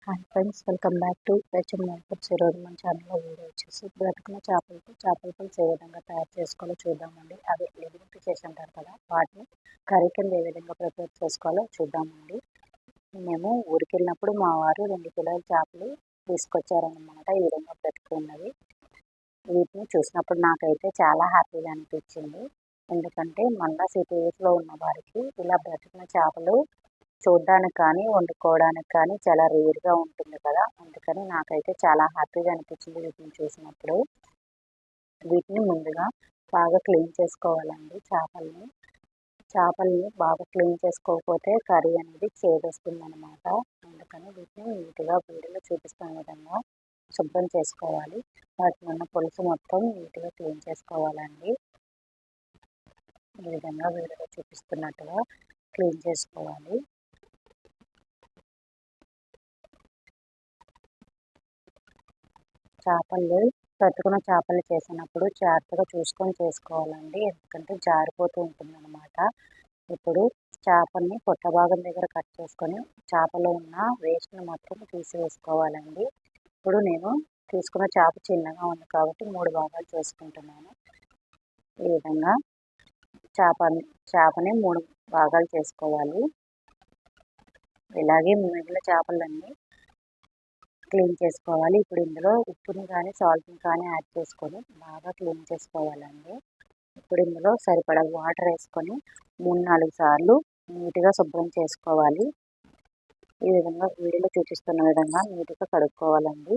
Hi friends, welcome back to HM foods. ఈరోజు మన ఛానల్లో వీడియో వచ్చేసి బ్రతుకున్న చేపల పులుసు ఏ విధంగా తయారు చేసుకోవాలో చూద్దామండి. అదే లిమిట్ చేసి అంటారు కదా, వాటిని కర్రీ కింద ఏ విధంగా ప్రిపేర్ చేసుకోవాలో చూద్దామండి. మేము ఊరికి వెళ్ళినప్పుడు మా వారు 2 కిలోల చేపలు తీసుకొచ్చారనమాట. ఈ విధంగా బ్రతుకున్నవి. వీటిని చూసినప్పుడు నాకైతే చాలా హ్యాపీగా అనిపించింది. ఎందుకంటే మళ్ళా సిటీస్లో ఉన్న వారికి ఇలా బ్రతికిన చేపలు చూడ్డానికి కానీ, వండుకోవడానికి కానీ చాలా రేర్‌గా ఉంటుంది కదా! అందుకని నాకైతే చాలా హ్యాపీగా అనిపించింది వీటిని చూసినప్పుడు. వీటిని ముందుగా బాగా క్లీన్ చేసుకోవాలండి చేపల్ని. చేపల్ని బాగా క్లీన్ చేసుకోకపోతే కర్రీ అనేది చేదొస్తుందనమాట. అందుకని వీటిని నీట్‌గా వీడియోలో చూపిస్తున్న విధంగా శుభ్రం చేసుకోవాలి. వాటిలో ఉన్న పులుసు మొత్తం నీట్‌గా క్లీన్ చేసుకోవాలండి. ఈ విధంగా వీడియోలో చూపిస్తున్నట్టుగా క్లీన్ చేసుకోవాలి. బ్రతుకున్న చేపలు చేసినప్పుడు జాగ్రత్తగా చూసుకొని చేసుకోవాలండి. ఎందుకంటే జారిపోతూ ఉంటుందన్నమాట. ఇప్పుడు చేపల్ని పొట్ట భాగం దగ్గర కట్ చేసుకొని చేపలో ఉన్న వేస్ట్‌ని మొత్తం తీసివేసుకోవాలండి. ఇప్పుడు నేను తీసుకున్న చేప చిన్నగా ఉంది కాబట్టి 3 భాగాలు చేసుకుంటున్నాను. ఈ విధంగా చేపని 3 భాగాలు చేసుకోవాలి. ఇలాగే మిగిలిన చేపలన్నీ క్లీన్ చేసుకోవాలి. ఇప్పుడు ఇందులో ఉప్పుని కానీ, సాల్ట్‌ని కానీ యాడ్ చేసుకొని బాగా క్లీన్ చేసుకోవాలండి. ఇప్పుడు ఇందులో సరిపడా వాటర్ వేసుకొని 3, 4 సార్లు నీట్‌గా శుభ్రం చేసుకోవాలి. ఈ విధంగా వీడియోలో చూపిస్తున్న విధంగా నీట్‌గా కడుక్కోవాలండి.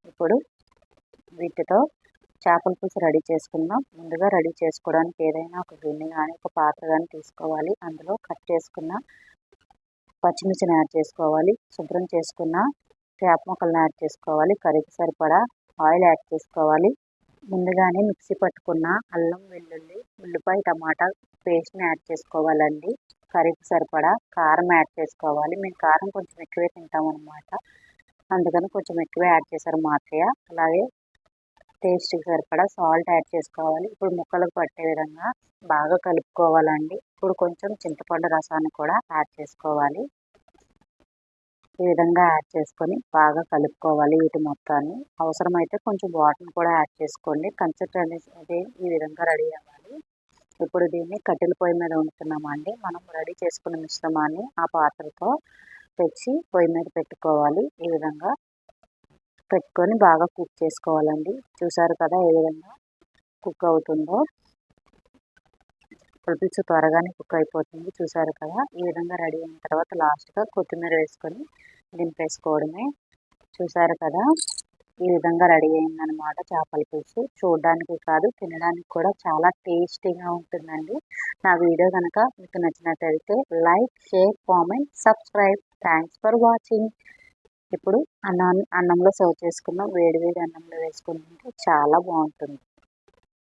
ఇప్పుడు వీటితో చేపల పులుసు రెడీ చేసుకుందాం. ముందుగా రెడీ చేసుకోవడానికి ఏదైనా ఒక గిన్నె కానీ, ఒక పాత్ర కానీ తీసుకోవాలి. అందులో కట్ చేసుకున్న పచ్చిమిర్చిని యాడ్ చేసుకోవాలి. శుభ్రం చేసుకున్న చేప ముక్కలను యాడ్ చేసుకోవాలి. కర్రీకి సరిపడా ఆయిల్ యాడ్ చేసుకోవాలి. ముందుగానే మిక్సీ పట్టుకున్న అల్లం, వెల్లుల్లి, ఉల్లిపాయ, టమాటా పేస్ట్ని యాడ్ చేసుకోవాలండి. కర్రీకి సరిపడా కారం యాడ్ చేసుకోవాలి. మేము కారం కొంచెం ఎక్కువే తింటామన్నమాట. అందుకని కొంచెం ఎక్కువే యాడ్ చేశారు మా అత్తయ్య. అలాగే టేస్ట్కి సరిపడా సాల్ట్ యాడ్ చేసుకోవాలి. ఇప్పుడు ముక్కలకు పట్టే విధంగా బాగా కలుపుకోవాలండి. ఇప్పుడు కొంచెం చింతపండు రసాన్ని కూడా యాడ్ చేసుకోవాలి. ఈ విధంగా యాడ్ చేసుకొని బాగా కలుపుకోవాలి వీటి మొత్తాన్ని. అవసరమైతే కొంచెం వాటర్ని కూడా యాడ్ చేసుకోండి. కన్సిస్టెన్సీ ఈ విధంగా రెడీ అవ్వాలి. ఇప్పుడు దీన్ని కట్టెల పొయ్యి మీద వండుతున్నామండి. మనం రెడీ చేసుకున్న మిశ్రమాన్ని ఆ పాత్రతో తెచ్చి పొయ్యి మీద పెట్టుకోవాలి. ఈ విధంగా పెట్టుకొని బాగా కుక్ చేసుకోవాలండి. చూసారు కదా ఏ విధంగా కుక్ అవుతుందో. పులుసు త్వరగానే కుక్ అయిపోతుంది. చూసారు కదా, ఈ విధంగా రెడీ అయిన తర్వాత లాస్ట్‌గా కొత్తిమీర వేసుకొని దింపేసుకోవడమే. చూసారు కదా, ఈ విధంగా రెడీ అయిందనమాట చేపల పులుసు. చూడడానికి కాదు, తినడానికి కూడా చాలా టేస్టీగా ఉంటుందండి. నా వీడియో కనుక మీకు నచ్చినట్లయితే like, share, comment, subscribe. Thanks for watching. ఇప్పుడు అన్నంలో సర్వ్ చేసుకుందాం. వేడి వేడి అన్నంలో వేసుకొని తింటే చాలా బాగుంటుంది.